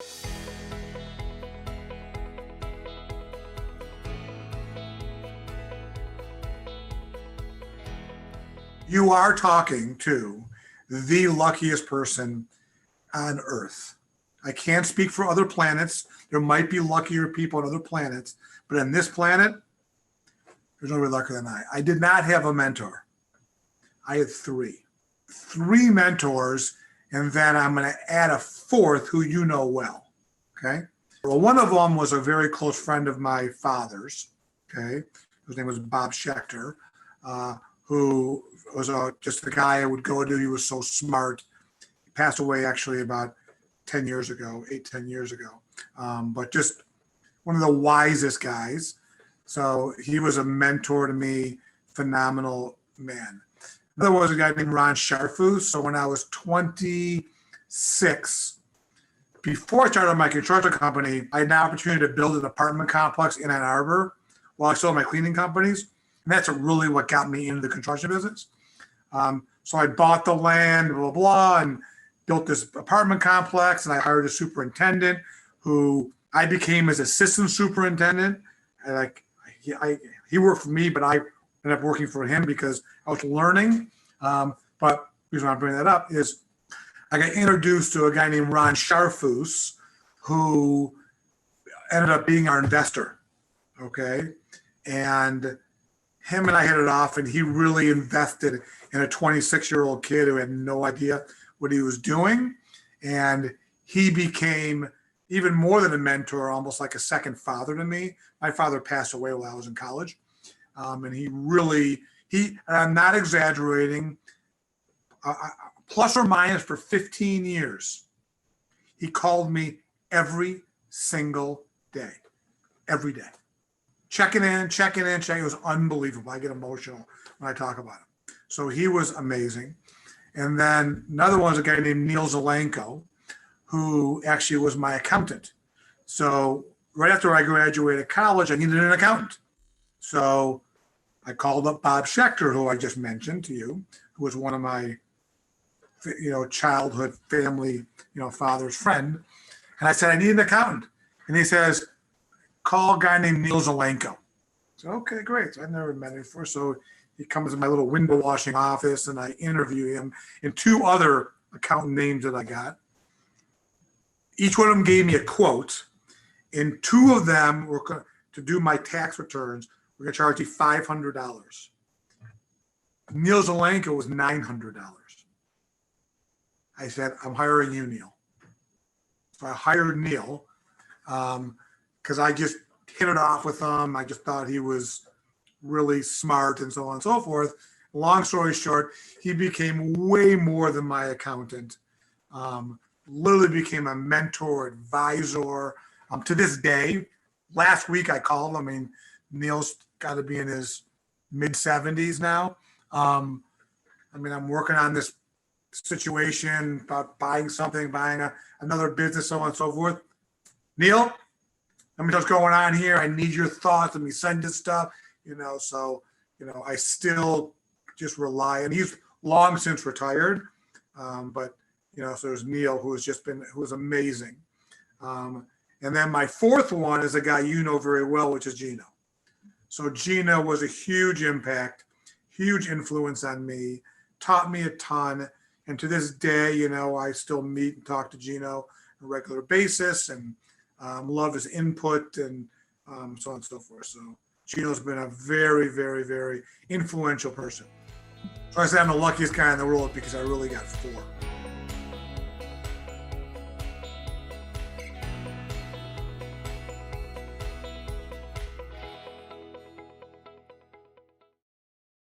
You are talking to the luckiest person on Earth. I can't speak for other planets. There might be luckier people on other planets, but on this planet, there's nobody luckier than I. I did not have a mentor. I had three mentors, and then I'm going to add a fourth who you know well. Okay. Well, one of them was a very close friend of my father's. Okay. His name was Bob Schechter, who was just the guy I would go to. He was so smart. He passed away actually about 10 years ago, 10 years ago. But just one of the wisest guys. So he was a mentor to me, phenomenal man. Another was a guy named Ron Sharfus. So when I was 26, before I started my construction company, I had an opportunity to build an apartment complex in Ann Arbor while I still had my cleaning companies. And that's really what got me into the construction business. So I bought the land, blah, blah, and built this apartment complex, and I hired a superintendent who I became his assistant superintendent. And he worked for me, but I ended up working for him because I was learning. But the reason I'm bringing that up is I got introduced to a guy named Ron Sharfus, who ended up being our investor. Okay. And him and I hit it off, and he really invested in a 26-year-old kid who had no idea what he was doing. And he became even more than a mentor, almost like a second father to me. My father passed away while I was in college. And and I'm not exaggerating, plus or minus for 15 years, he called me every single day, every day. Checking in. It was unbelievable. I get emotional when I talk about him. So he was amazing. And then another one was a guy named Neil Zelenko, who actually was my accountant. So right after I graduated college, I needed an accountant. So I called up Bob Schechter, who I just mentioned to you, who was one of my, childhood family, father's friend. And I said, I need an accountant. And he says, call a guy named Neil Zelenko. So, okay, great. So I've never met him before. So he comes to my little window washing office, and I interview him and two other accountant names that I got. Each one of them gave me a quote, and two of them were going to do my tax returns. We're going to charge you $500. Neil Zelenko was $900. I said, I'm hiring you, Neil. So I hired Neil. Because I just hit it off with him. I just thought he was really smart and so on and so forth. Long story short, he became way more than my accountant. Literally became a mentor, advisor. To this day, last week I called him. I mean, Neil's got to be in his mid-70s now. I'm working on this situation about buying another business, so on and so forth. Neil, let me know what's going on here. I need your thoughts. Let me send you stuff, I still just rely, and he's long since retired. So there's Neil, who was amazing. And then my fourth one is a guy you know very well, which is Gino. So Gino was a huge impact, huge influence on me, taught me a ton. And to this day, I still meet and talk to Gino on a regular basis, and love his input and so on and so forth. So Gino's been a very, very, very influential person. So I say I'm the luckiest guy in the world because I really got four.